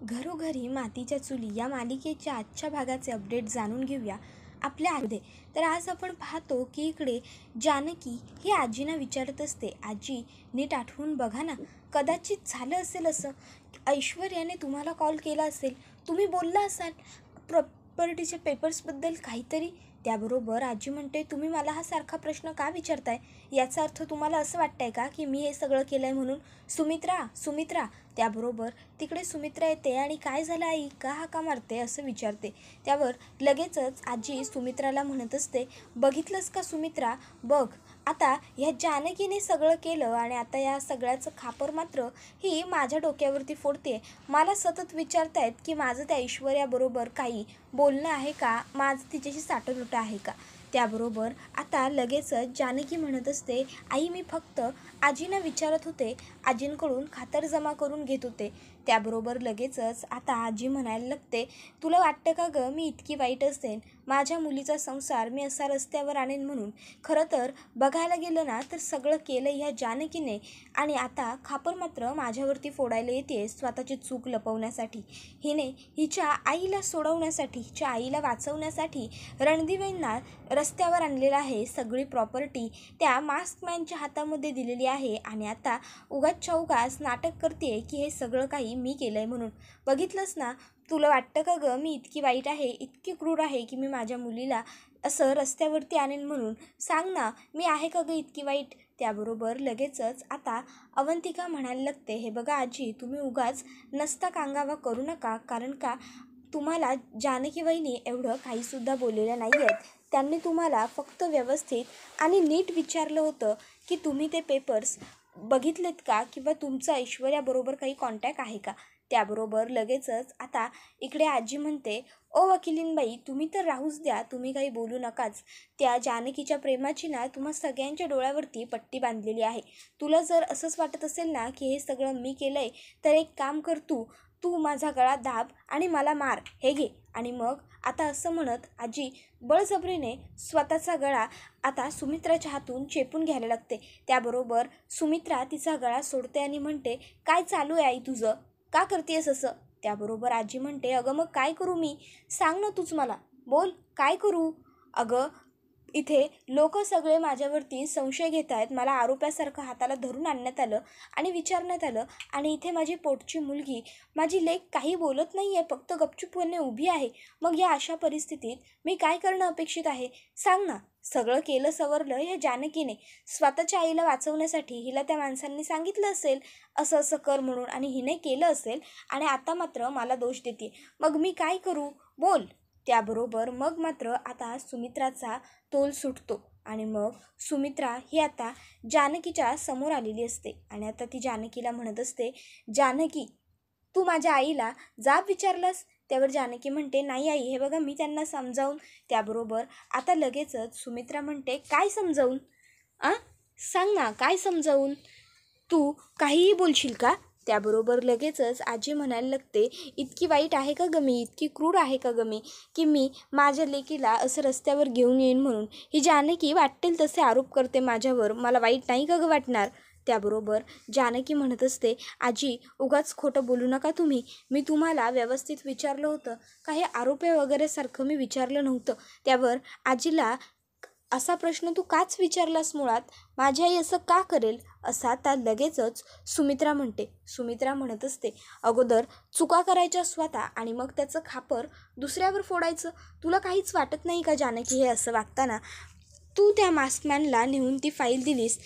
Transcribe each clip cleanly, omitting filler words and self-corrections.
घरोघरी मातीच्या चुली या मालिकेच्या आजच्या भागाचे अपडेट जाणून घेऊया आपल्या आजमध्ये. तर आज आपण पाहतो की इकडे जानकी ही आजींना विचारत असते, आजी नीट आठवून बघा ना, कदाचित झालं असेल असं, ऐश्वर्याने तुम्हाला कॉल केला असेल, तुम्ही बोलला असाल प्रॉपर्टीच्या पेपर्सबद्दल काहीतरी. त्याबरोबर आजी म्हणते, तुम्ही मला हा सारखा प्रश्न का विचारताय? याचा अर्थ तुम्हाला असं वाटतंय का की मी हे सगळं केलं आहे म्हणून? सुमित्रा. त्याबरोबर तिकडे सुमित्रा येते आणि काय झालं आई, का हाका मारते असं विचारते. त्यावर लगेचच आजी सुमित्राला म्हणत असते, बघितलंस का सुमित्रा, बघ आता ह्या जानकीने सगळं केलं आणि आता या सगळ्याचं खापर मात्र ही माझ्या डोक्यावरती फोडते. मला सतत विचारतायत की माझं त्या ऐश्वर्याबरोबर काही बोलणं आहे का, माझं तिच्याशी साठवलुटं आहे का. त्याबरोबर आता लगेचच जानकी म्हणत असते, आई मी फक्त आजींना विचारत होते, आजींकडून खातर जमा करून घेत होते. त्याबरोबर लगेचच आता आजी म्हणायला लागते, तुला वाटतं का गं मी इतकी वाईट असेन, माझ्या मुलीचा संसार मी असा रस्त्यावर आणेन म्हणून? खरं तर बघायला गेलं ना तर सगळं केलं ह्या जानकीने आणि आता खापर मात्र माझ्यावरती फोडायला येते स्वतःची चूक लपवण्यासाठी. हिने हिच्या आईला सोडवण्यासाठी, हिच्या आईला वाचवण्यासाठी रणदिवेंना रस्त्यावर आणलेलं आहे. सगळी प्रॉपर्टी त्या मास्कमॅनच्या हातामध्ये दिलेली आहे आणि आता उगाचच्या उगाच नाटक करते की हे सगळं काही मी केलं आहे म्हणून. बघितलंस ना, तुला वाटतं का गं मी इतकी वाईट आहे, इतकी क्रूर आहे की मी माझ्या मुलीला असं रस्त्यावरती आणेन म्हणून? सांग ना, मी आहे का गं इतकी वाईट? त्याबरोबर लगेचच आता अवंतिका म्हणायला लागते, हे बघा आजी, तुम्ही उगाच नसता कांगावा करू नका, कारण का तुम्हाला जानकी वहिनी एवढं काहीसुद्धा बोललेलं नाही आहेत. त्यांनी तुम्हाला फक्त व्यवस्थित आणि नीट विचारलं होतं की तुम्ही ते पेपर्स बघितलेत का किंवा तुमचा ऐश्वर्याबरोबर काही कॉन्टॅक्ट आहे का. त्याबरोबर लगेचच आता इकडे आजी म्हणते, ओ वकिलीनबाई, तुम्ही तर राहूच द्या, तुम्ही काही बोलू नकाच. त्या जानकीच्या प्रेमाची ना तुम्हा सगळ्यांच्या डोळ्यावरती पट्टी बांधलेली आहे. तुला जर असंच वाटत असेल ना की हे सगळं मी केलं आहे, तर एक काम कर, तू माझा गळा दाब आणि मला मार, हे घे. आणि मग आता असं म्हणत आजी बळजबरीने स्वतःचा गळा आता सुमित्राच्या हातून चेपून घ्यायला लागते. त्याबरोबर सुमित्रा तिचा गळा सोडते आणि म्हणते, काय चालू आहे आई तुझं, का करतेस असं? त्याबरोबर आजी म्हणते, अगं मग काय करू मी, सांग ना तूच मला, बोल काय करू? अगं इथे लोक सगळे माझ्यावरती संशय घेत आहेत, मला आरोप्यासारखं हाताला धरून आणण्यात आलं आणि विचारण्यात आलं आणि इथे माझी पोटची मुलगी, माझी लेक काही बोलत नाही आहे, फक्त गपचूपपणे उभी आहे. मग या अशा परिस्थितीत मी काय करणं अपेक्षित आहे, सांग ना. सगळं केलं सवरलं या जानकीने, स्वतःच्या आईला वाचवण्यासाठी हिला त्या माणसांनी सांगितलं असेल असं असं कर म्हणून आणि हिने केलं असेल आणि आता मात्र मला दोष देते. मग मी काय करू, बोल. त्याबरोबर मग मात्र आता सुमित्राचा तोल सुटतो आणि मग सुमित्रा ही आता जानकीच्या समोर आलेली असते आणि आता ती जानकीला म्हणत असते, जानकी तू माझ्या आईला जाब विचारलास? त्यावर जानकी म्हणते, नाही आई, हे बघा मी त्यांना समजावून. त्याबरोबर आता लगेचच सुमित्रा म्हणते, काय समजावून? सांग ना, काय समजावून? तू काहीही बोलशील का? त्याबरोबर लगेचच आजी म्हणायला लागते, इतकी वाईट आहे का गं मी, इतकी क्रूर आहे का गं मी, की मी माझ्या लेकीला असं रस्त्यावर घेऊन येईन म्हणून? ही जानकी वाटेल तसे आरोप करते माझ्यावर, मला वाईट नाही का गं वाटणार? त्याबरोबर जानकी म्हणत असते, आजी उगाच खोटं बोलू नका तुम्ही, मी तुम्हाला व्यवस्थित विचारलं होतं, काही आरोपे वगैरे सारखं मी विचारलं नव्हतं. त्यावर आजीला असा प्रश्न तू काच विचारलास मुळात, माझी आई असं का करेल असा आता लगेचच सुमित्रा म्हणते. सुमित्रा म्हणत असते, अगोदर चुका करायच्या स्वतः आणि मग त्याचं खापर दुसऱ्यावर फोडायचं. तुला काहीच वाटत नाही का जानकी हे असं वागताना? तू त्या मास्कमॅनला नेऊन ती फाईल दिलीस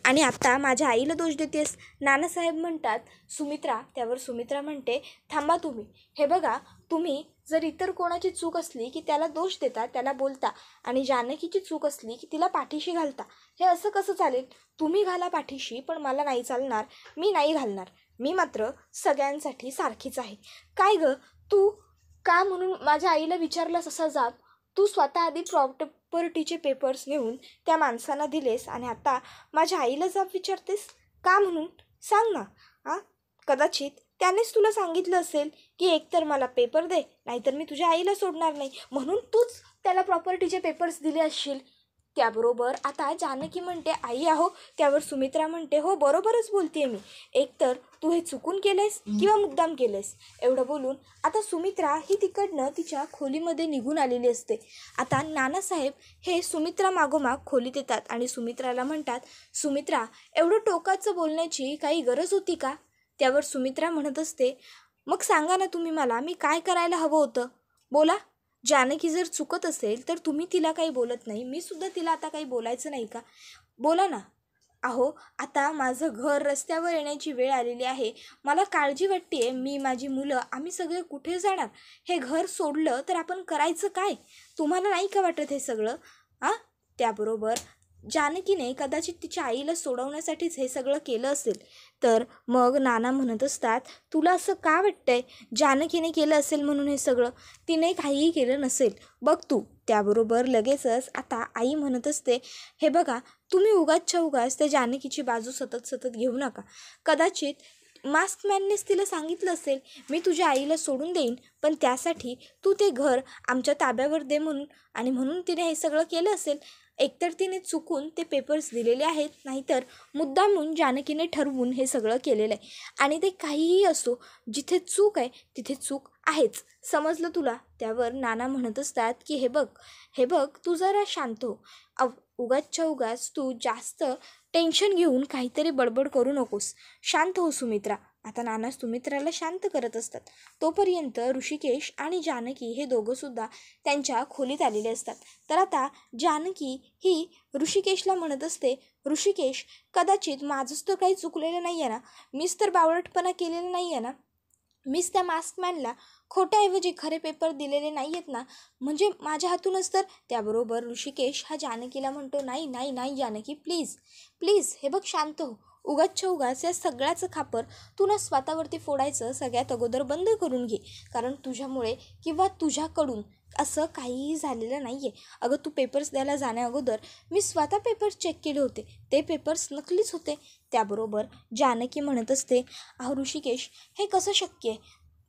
आणि आता माझ्या आईला दोष देतेस. नानासाहेब म्हणतात सुमित्रा. त्यावर सुमित्रा म्हणते, थांबा तुम्ही, हे बघा, तुम्ही जर इतर कोणाची चूक असली की त्याला दोष देता, त्याला बोलता आणि जानकीची चूक असली की तिला पाठीशी घालता. हे असं कसं चालेल? तुम्ही घाला पाठीशी, पण मला नाही चालणार, मी नाही घालणार. मी मात्र सगळ्यांसाठी सारखीच आहे. काय गं, तू का म्हणून माझ्या आईला विचारलास असा जाब? तू स्वतः आधी प्रॉपर्टीचे पेपर्स नेऊन त्या माणसांना दिलेस आणि आता माझ्या आईला जाब विचारतेस का म्हणून? सांग ना. कदाचित त्यानेच तुला सांगितलं असेल की एकतर मला पेपर दे, नाहीतर मी तुझ्या आईला सोडणार नाही, म्हणून तूच त्याला प्रॉपर्टीचे पेपर्स दिले असशील. त्याबरोबर आता जानकी म्हणते आई आहो, त्यावर सुमित्रा म्हणते हो बरोबरच बोलतेय मी, एकतर तू हे चुकून केलंयस किंवा मुद्दाम केलंयस. एवढं बोलून आता सुमित्रा ही तिकडनं तिच्या खोलीमध्ये निघून आलेली असते. आता नानासाहेब हे सुमित्रा मागोमाग खोलीत येतात आणि सुमित्राला म्हणतात, सुमित्रा एवढं टोकाचं बोलण्याची काही गरज होती का? त्यावर सुमित्रा म्हणत असते, मग सांगा ना तुम्ही मला, मी काय करायला हवं होतं, बोला. जानकी जर चुकत असेल तर तुम्ही तिला काही बोलत नाही, मी सुद्धा तिला आता काही बोलायचं नाही का? बोला ना. अहो आता माझं घर रस्त्यावर येण्याची वेळ आलेली आहे, मला काळजी वाटते, मी माझी मुलं आम्ही सगळे कुठे जाणार? हे घर सोडलं तर आपण करायचं काय? तुम्हाला नाही का वाटत हे सगळं? त्याबरोबर जानकीने कदाचित तिच्या आईला सोडवण्यासाठीच हे सगळं केलं असेल. तर मग नाना म्हणत असतात, तुला असं का वाटतंय जानकीने केलं असेल म्हणून हे सगळं? तिने काहीही केलं नसेल, बघ तू. त्याबरोबर लगेचच आता आई म्हणत असते, हे बघा तुम्ही उगाचच्या उगाच त्या जानकीची बाजू सतत घेऊ नका. कदाचित मास्कमॅननेच तिला सांगितलं असेल, मी तुझ्या आईला सोडून देईन, पण त्यासाठी तू ते घर आमच्या ताब्यावर दे म्हणून, आणि म्हणून तिने हे सगळं केलं असेल. एकतर तिने चुकून ते पेपर्स दिलेले आहेत, नाहीतर मुद्दामून जानकीने ठरवून हे सगळं केलेलं आहे. आणि ते काहीही असो, जिथे चूक आहे तिथे चूक आहेच, समजलं तुला? त्यावर नाना म्हणत असतात की हे बघ तू जरा शांत हो, उगाचच्या उगाच तू जास्त टेन्शन घेऊन काहीतरी बडबड करू नकोस, शांत हो सुमित्रा. आता नाना सुमित्राला शांत करत असतात. तोपर्यंत ऋषिकेश आणि जानकी हे दोघंसुद्धा त्यांच्या खोलीत आलेले असतात. तर आता जानकी ही ऋषिकेशला म्हणत असते, ऋषिकेश कदाचित माझंच तर काही चुकलेलं नाही आहे ना, मीच तर बावळटपणा केलेला नाही आहे ना, मीच त्या मास्कमॅनला खोट्याऐवजी खरे पेपर दिलेले नाही आहेत ना, म्हणजे माझ्या हातूनच तर. त्याबरोबर ऋषिकेश हा जानकीला म्हणतो, नाही नाही नाही जानकी, प्लीज प्लीज हे बघ शांत हो, उगाचच्या उगाच या सगळ्याचं खापर तू ना स्वतःवरती फोडायचं सगळ्यात अगोदर बंद करून घे, कारण तुझ्यामुळे किंवा तुझ्याकडून असं काहीही झालेलं नाही आहे. अगं तू पेपर्स द्यायला जाण्या अगोदर मी स्वतः पेपर्स चेक केले होते, ते पेपर्स नकलीच होते. त्याबरोबर जानकी म्हणत असते, अहो ऋषिकेश हे कसं शक्य आहे,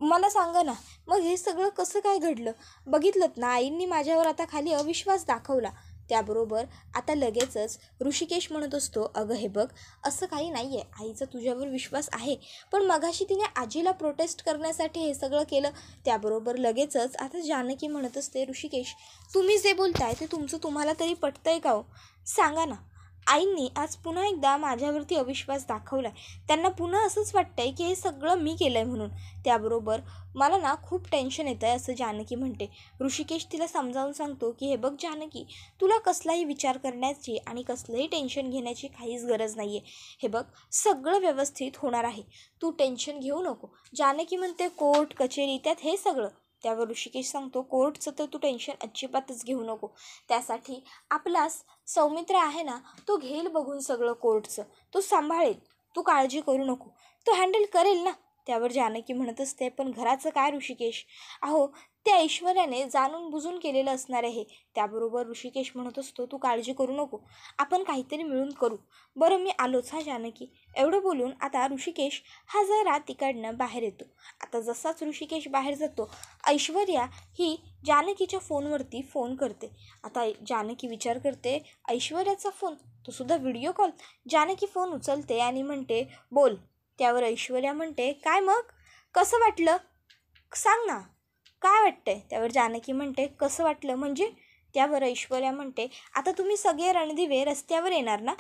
मला सांगा ना, मग हे सगळं कसं काय घडलं? बघितलं ना, आईंनी माझ्यावर आता खाली अविश्वास दाखवला. त्याबरोबर आता लगेचच ऋषिकेश म्हणत असतो, अगं हे बघ असं काही नाही आहे, आईचा तुझ्यावर विश्वास आहे, पण मगाशी तिने आजीला प्रोटेस्ट करण्यासाठी हे सगळं केलं. त्याबरोबर लगेचच आता जानकी म्हणत असते, ऋषिकेश तुम्ही जे बोलताय ते तुमचं तुम्हाला तरी पटतंय का हो? सांगा ना. आईंनी आज पुन्हा एकदा माझ्यावरती अविश्वास दाखवला आहे, त्यांना पुन्हा असंच वाटतं आहे की हे सगळं मी केलं आहे म्हणून. त्याबरोबर मला ना खूप टेन्शन येतं आहे असं जानकी म्हणते. ऋषिकेश तिला समजावून सांगतो की हे बघ जानकी, तुला कसलाही विचार करण्याची आणि कसलंही टेन्शन घेण्याची काहीच गरज नाही आहे. हे बघ सगळं व्यवस्थित होणार आहे, तू टेन्शन घेऊ नको. जानकी म्हणते, कोर्ट कचेरी त्यात हे सगळं. त्यावर ऋषिकेश सांगतो, कोर्टचं तर तू टेन्शन अजिबातच घेऊ नको, त्यासाठी आपला सौमित्र आहे ना, तो घेईल बघून सगळं कोर्टचं, तो सांभाळेल, तू काळजी करू नको, तो हँडल करेल ना. त्यावर जानकी म्हणत असते, पण घराचं काय ऋषिकेश? अहो ते ऐश्वर्याने जाणून बुजून केलेलं असणार आहे. त्याबरोबर ऋषिकेश म्हणत असतो, तू काळजी करू नको, आपण काहीतरी मिळून करू. बरं मी आलोच हा जानकी. एवढं बोलून आता ऋषिकेश हा जरा तिकडनं बाहेर येतो. आता जसाच ऋषिकेश बाहेर जातो, ऐश्वर्या ही जानकीच्या फोनवरती फोन करते. आता जानकी विचार करते, ऐश्वर्याचा फोन, तो सुद्धा व्हिडिओ कॉल. जानकी फोन उचलते आणि म्हणते, बोल. त्यावर ऐश्वर्या म्हणते, काय मग कसं वाटलं सांग ना, काय वाटतंय? त्यावर जानकी म्हणते, कसं वाटलं म्हणजे? त्यावर ऐश्वर्या म्हणते, आता तुम्ही सगळे रणदिवे रस्त्यावर येणार ना,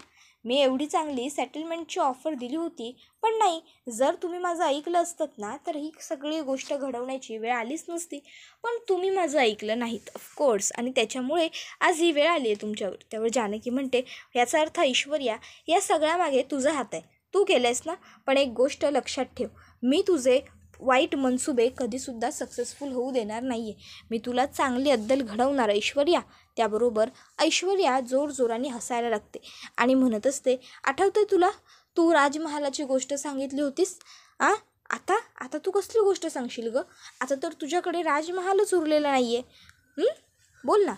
मी एवढी चांगली सेटलमेंटची ऑफर दिली होती, पण नाही, जर तुम्ही माझं ऐकलं असतं ना तर ही सगळी गोष्ट घडवण्याची वेळ आलीच नसती, पण तुम्ही माझं ऐकलं नाहीत ऑफकोर्स, आणि त्याच्यामुळे आज ही वेळ आली आहे तुमच्यावर. त्यावर जानकी म्हणते, याचा अर्थ ऐश्वर्या या सगळ्यामागे तुझा हात आहे, तू केलंयस ना, पण एक गोष्ट लक्षात ठेव, मी तुझे वाईट मनसुबे कधीसुद्धा सक्सेसफुल होऊ देणार नाही आहे, मी तुला चांगली अद्दल घडवणार ऐश्वर्या. त्याबरोबर ऐश्वर्या जोरजोराने हसायला लागते आणि म्हणत असते, आठवतंय तुला, तू राजमहालाची गोष्ट सांगितली होतीस, आता तू कसली गोष्ट सांगशील गं? आता तर तुझ्याकडे राजमहालच उरलेला नाही आहे, बोल ना.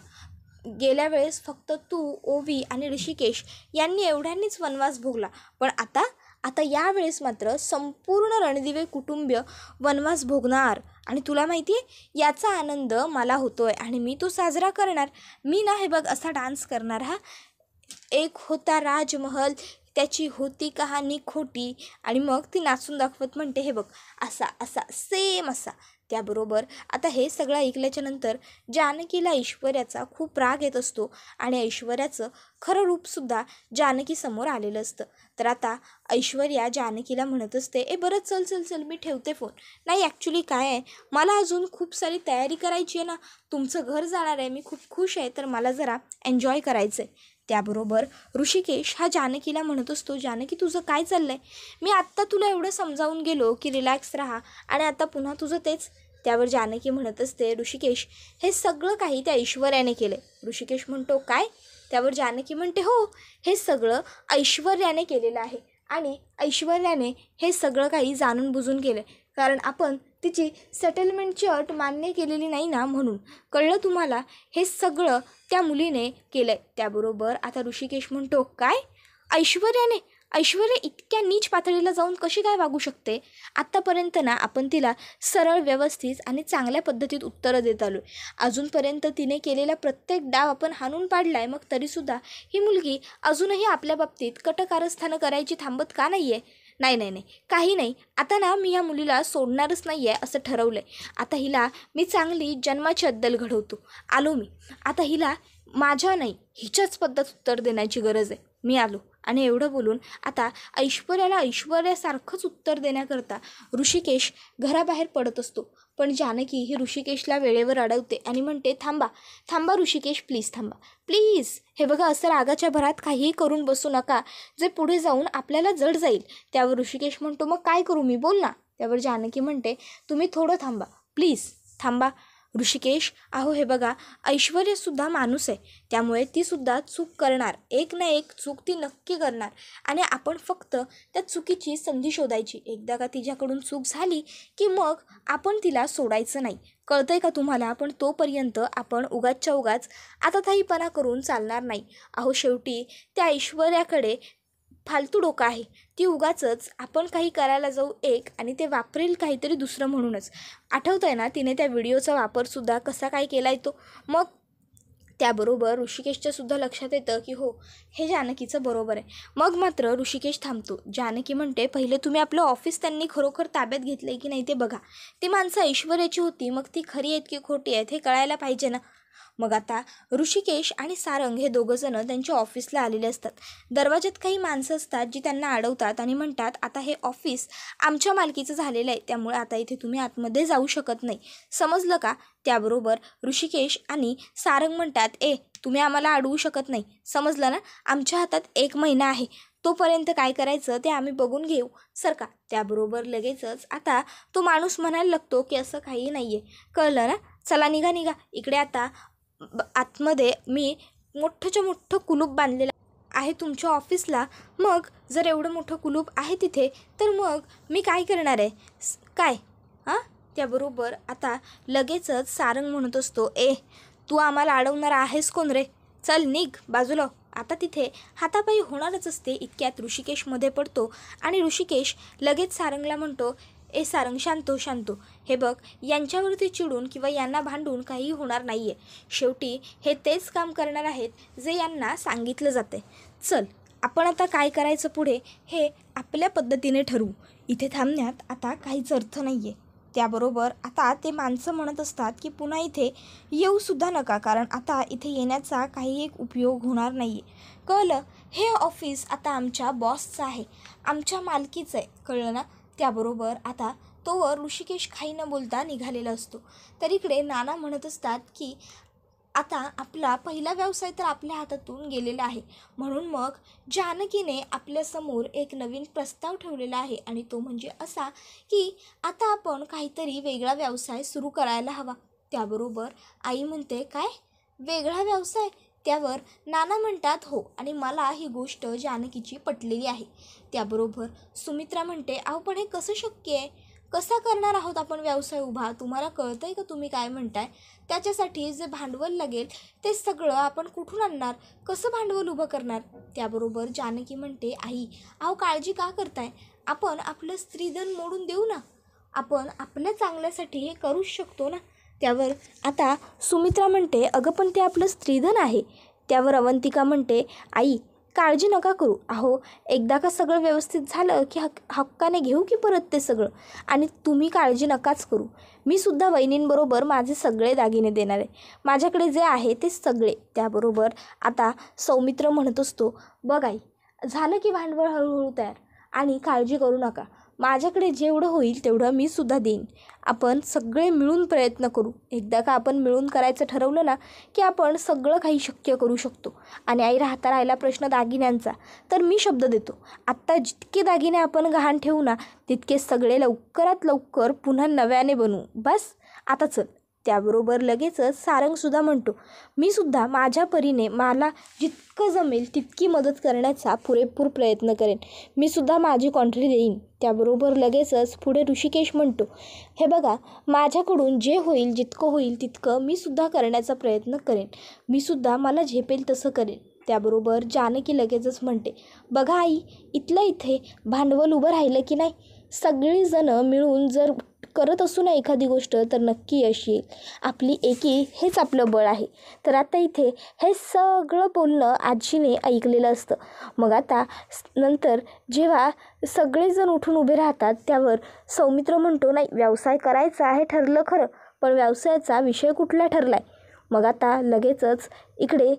गेल्या वेळेस फक्त तू, ओवी आणि ऋषिकेश यांनी एवढ्यांनीच वनवास भोगला, पण आता आता यावेळेस मात्र संपूर्ण रणदिवे कुटुंबीय वनवास भोगणार आणि तुला माहिती आहे याचा आनंद मला होतोय आणि मी तो साजरा करणार. मी ना हे बघ असा डान्स करणार हा. एक होता राजमहल, त्याची होती कहाणी खोटी, आणि मग ती नाचून दाखवत म्हणते हे बघ असा असा सेम असा. त्याबरोबर आता हे सगळं ऐकल्याच्या नंतर जानकीला ऐश्वर्याचा खूप राग येत असतो आणि ऐश्वर्याचं खरं रूपसुद्धा जानकीसमोर आलेलं असतं. तर आता ऐश्वर्या जानकीला म्हणत असते बरं चल चल चल मी ठेवते फोन. नाही ॲक्च्युली काय आहे, मला अजून खूप सारी तयारी करायची आहे ना, तुमचं घर जाणार आहे, मी खूप खुश आहे, तर मला जरा एन्जॉय करायचं आहे. त्याबरोबर ऋषिकेश हा जानकीला म्हणत असतो जानकी तुझं काय चाललं आहे, मी आत्ता तुला एवढं समजावून गेलो की रिलॅक्स राहा आणि आता पुन्हा तुझं तेच. त्यावर जानकी म्हणत असते ऋषिकेश हे सगळं काही त्या ऐश्वर्याने केलं. ऋषिकेश म्हणतो काय. त्यावर जानकी म्हणते हो, हे सगळं ऐश्वर्याने केलेलं आहे आणि ऐश्वर्याने हे सगळं काही जाणून बुजून केलं, कारण आपण तिची सेटलमेंटची अट मान्य केलेली नाही ना, म्हणून. कळलं तुम्हाला, हे सगळं त्या मुलीने केलं आहे. त्याबरोबर आता ऋषिकेश म्हणतो काय ऐश्वर्याने, ऐश्वर्या इतक्या नीच पातळीला जाऊन कशी काय वागू शकते. आत्तापर्यंत ना आपण तिला सरळ व्यवस्थित आणि चांगल्या पद्धतीत उत्तरं देत आलो आहे. अजूनपर्यंत तिने केलेला प्रत्येक डाव आपण हाणून पाडला आहे, मग तरीसुद्धा ही मुलगी अजूनही आपल्या बाबतीत कटकारस्थानं करायची थांबत का नाही आहे. नाही नाही नाही काही नाही, आता ना मी ह्या मुलीला सोडणारच नाही आहे असं ठरवलं आहे. आता हिला मी चांगली जन्माची अद्दल घडवतो. आलो मी. आता हिला माझ्या नाही हिच्याच पद्धत उत्तर देण्याची गरज आहे. मी आलो. आणि एवढं बोलून आता ऐश्वर्याला ऐश्वर्यासारखंच उत्तर देण्याकरता ऋषिकेश घराबाहेर पडत असतो. पण जानकी ही ऋषिकेशला वेळेवर अडवते आणि म्हणते थांबा थांबा ऋषिकेश, प्लीज थांबा प्लीज. हे बघा असं रागाच्या भरात काहीही करून बसू नका, जे पुढे जाऊन आपल्याला जड जाईल. त्यावर ऋषिकेश म्हणतो मग काय करू मी, बोल ना. त्यावर जानकी म्हणते तुम्ही थोडं थांबा प्लीज, थांबा. ऋषिकेश अहो हे बघा ऐश्वर्यासुद्धा माणूस आहे, त्यामुळे तीसुद्धा चूक करणार, एक ना एक चूक ती नक्की करणार आणि आपण फक्त त्या चुकीची संधी शोधायची. एकदा का तिच्याकडून चूक झाली की मग आपण तिला सोडायचं नाही. कळतंय का तुम्हाला. पण तोपर्यंत आपण उगाचच्या उगाच आताताईपणा करून चालणार नाही. अहो शेवटी त्या ऐश्वर्याकडे फालतू डोकं आहे, ती उगाचच आपण काही करायला जाऊ एक आणि ते वापरेल काहीतरी दुसरं म्हणूनच. आठवतं आहे ना तिने त्या व्हिडिओचा वापरसुद्धा कसा काय केला आहे तो. मग त्याबरोबर ऋषिकेशच्यासुद्धा लक्षात येतं की हो हे जानकीचं बरोबर आहे. मग मात्र ऋषिकेश थांबतो. जानकी म्हणते पहिले तुम्ही आपलं ऑफिस त्यांनी खरोखर ताब्यात घेतलं आहे की नाही ते बघा. ती माणसं ऐश्वर्याची होती, मग ती खरी आहेत की खोटी आहेत हे कळायला पाहिजे ना. मग आता ऋषिकेश आणि सारंग हे दोघंजणं त्यांच्या ऑफिसला आलेले असतात. दरवाज्यात काही माणसं असतात जी त्यांना अडवतात आणि म्हणतात आता हे ऑफिस आमच्या मालकीचं झालेलं आहे, त्यामुळे आता इथे तुम्ही आतमध्ये जाऊ शकत नाही, समजलं का. त्याबरोबर ऋषिकेश आणि सारंग म्हणतात तुम्ही आम्हाला अडवू शकत नाही, समजलं ना. आमच्या हातात 1 महिना आहे, तोपर्यंत काय करायचं ते आम्ही बघून घेऊ सर का. त्याबरोबर लगेचच आता तो माणूस म्हणायला लागतो की असं काही नाही आहे, कळलं ना, चला निघा निघा इकडे. आता आतमध्ये मी मोठंच्या मोठं कुलूप बांधलेलं आहे तुमच्या ऑफिसला. मग जर एवढं मोठं कुलूप आहे तिथे तर मग मी काय करणार आहे काय हां. त्याबरोबर आता लगेचच सारंग म्हणत असतो तू आम्हाला अडवणार आहेस कोण रे, चल निघ बाजूला. आता तिथे हातापायी होणारच असते. इतक्यात ऋषिकेशमध्ये पडतो आणि ऋषिकेश लगेच सारंगला म्हणतो सारंग शांतो शांतो, हे बघ यांच्यावरती चिडून किंवा यांना भांडून काही होणार नाही आहे. शेवटी हे तेच काम करणार आहेत जे यांना सांगितलं जाते. चल आपण आता काय करायचं पुढे हे आपल्या पद्धतीने ठरवू, इथे थांबण्यात आता काहीच अर्थ नाही आहे. त्याबरोबर आता ते माणसं म्हणत असतात की पुन्हा इथे येऊसुद्धा नका, कारण आता इथे येण्याचा काही एक उपयोग होणार नाही आहे, कळलं. हे ऑफिस आता आमच्या बॉसचं आहे, आमच्या मालकीचं आहे, कळलं ना. त्याबरोबर आता तोवर ऋषिकेश काही न बोलता निघालेला असतो. तर इकडे नाना म्हणत असतात की आता आपला पहिला व्यवसाय तर आपल्या हातातून गेलेला आहे, म्हणून मग जानकीने आपल्यासमोर एक नवीन प्रस्ताव ठेवलेला आहे आणि तो म्हणजे असा की आता आपण काहीतरी वेगळा व्यवसाय सुरू करायला हवा. त्याबरोबर आई म्हणते काय वेगळा व्यवसाय. त्यावर नाना म्हणतात हो, आणि मला ही गोष्ट जानकीची पटलेली आहे. त्याबरोबर सुमित्रा म्हणते अहो पण हे कसं शक्य आहे. कसा करणार आहोत आपण व्यवसाय उभा? तुम्हाला कळतंय का तुम्ही काय म्हणताय? त्याच्यासाठी जे भांडवल लागेल ते सगळं आपण कुठून आणणार? कसं भांडवल उभं करणार? त्याबरोबर जानकी म्हणते, आई अहो काळजी का करताय? आपण आपलं स्त्रीधन मोडून देऊ ना. आपण आपल्या चांगल्यासाठी हे करूच शकतो ना. त्यावर आता सुमित्रा म्हणते, अगं पण ते आपलं स्त्रीधन आहे. त्यावर अवंतिका म्हणते, आई काळजी नका करू. अहो एकदा का सगळं व्यवस्थित झालं की हक्काने घेऊ की परत ते सगळं. आणि तुम्ही काळजी नकाच करू. मी सुद्धा वहिनींबरोबर माझे सगळे दागिने देणार आहे. माझ्याकडे जे आहे ते सगळे. त्याबरोबर आता सौमित्र म्हणत असतो, बघ आई झालं की भांडवल हळूहळू तयार आणि काळजी करू नका. माझ्याकडे जेवढं होईल तेवढं मी सुद्धा देईन. आपण सगळे मिळून प्रयत्न करू. एकदा का आपण मिळून करायचं ठरवलं ना की आपण सगळं काही शक्य करू शकतो. आणि आई राहिला प्रश्न दागिन्यांचा, तर मी शब्द देतो, आत्ता जितके दागिने आपण गहाण ठेवू ना तितके सगळे लवकरात लवकर पुन्हा नव्याने बनवू. बस आता चल. त्याबरोबर लगेचच सारंगसुद्धा म्हणतो, मी सुद्धा माझ्या परीने मला जितकं जमेल तितकी मदत करण्याचा पुरेपूर प्रयत्न करेन. मी सुद्धा माझी कॉन्ट्री देईन. त्याबरोबर लगेचच पुढे ऋषिकेश म्हणतो, हे बघा माझ्याकडून जे होईल जितकं होईल तितकं मी सुद्धा करण्याचा प्रयत्न करेन. मी सुद्धा मला झेपेल तसं करेन. त्याबरोबर जानकी लगेचच म्हणते, बघा आई इथल्या इथे भांडवल उभं राहिलं की नाही, सगळीजणं मिळून जर करत असू ना एखादी गोष्ट तर नक्की यश येईल. आपली एकी हेच आपलं बळ आहे. तर आता इथे हे सगळं बोलणं आजीने ऐकलेलं असतं. मग आता नंतर जेव्हा सगळेजण उठून उभे राहतात त्यावर सौमित्र म्हणतो, नाही व्यवसाय करायचा आहे ठरलं खरं, पण व्यवसायाचा विषय कुठला ठरला आहे? मग आता लगेचच इकडे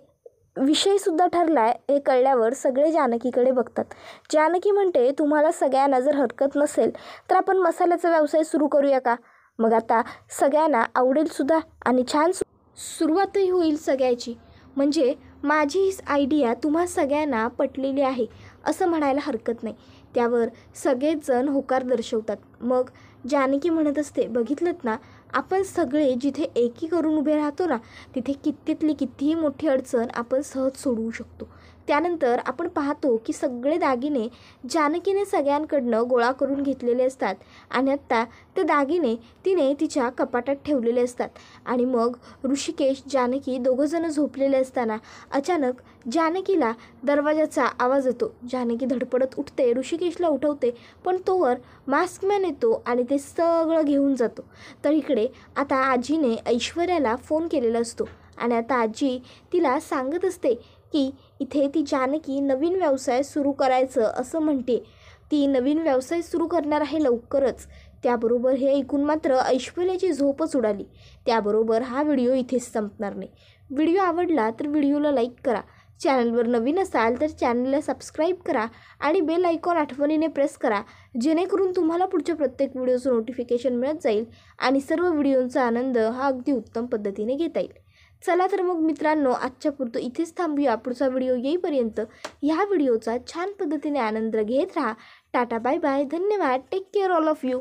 विषयसुद्धा ठरला आहे हे कळल्यावर सगळे जानकीकडे बघतात. जानकी म्हणते, तुम्हाला सगळ्यांना जर हरकत नसेल तर आपण मसाल्याचा व्यवसाय सुरू करूया का? मग आता सगळ्यांना आवडेलसुद्धा आणि छान सुरुवातही होईल सगळ्याची. म्हणजे माझी ही आयडिया तुम्हा सगळ्यांना पटलेली आहे असं म्हणायला हरकत नाही. त्यावर सगळेच जण होकार दर्शवतात. मग जानकी म्हणत असते, बघितलंत ना आपण सगळे जिथे एकी करून उभे राहतो ना तिथे कितीतली कितीही मोठी अडचण आपण सहज सोडवू शकतो. त्यानंतर आपण पाहतो की सगळे दागिने जानकीने सगळ्यांकडनं गोळा करून घेतलेले असतात आणि आत्ता ते दागिने तिने तिच्या कपाटात ठेवलेले असतात. आणि मग ऋषिकेश जानकी दोघंजणं झोपलेले असताना अचानक जानकीला दरवाजाचा आवाज येतो. जानकी धडपडत उठते, ऋषिकेशला उठवते, पण तोवर मास्कमॅन येतो आणि ते सगळं घेऊन जातो. तर इकडे आता आजीने ऐश्वर्याला फोन केलेला असतो आणि आता आजी तिला सांगत असते की इथे ती जानकी नवीन व्यवसाय सुरू करायचं असं म्हणते. ती नवीन व्यवसाय सुरू करणार आहे लवकरच. त्याबरोबर हे ऐकून मात्र ऐश्वर्याची झोपच उडाली. त्याबरोबर हा व्हिडिओ इथेच संपणार नाही. व्हिडिओ आवडला तर व्हिडिओला लाईक करा. चॅनलवर नवीन असाल तर चॅनलला सबस्क्राईब करा आणि बेल आयकॉन आठवणीने प्रेस करा, जेणेकरून तुम्हाला पुढच्या प्रत्येक व्हिडिओचं नोटिफिकेशन मिळत जाईल आणि सर्व व्हिडिओंचा आनंद हा अगदी उत्तम पद्धतीने घेता येईल. चला तर मग मित्रांनो, आजच्या पुरतं इथेच थांबूया. पुढचा व्हिडिओ येईपर्यंत ह्या व्हिडिओचा छान पद्धतीने आनंद घेत राहा. Tata bye bye. धन्यवाद. Take care all of you.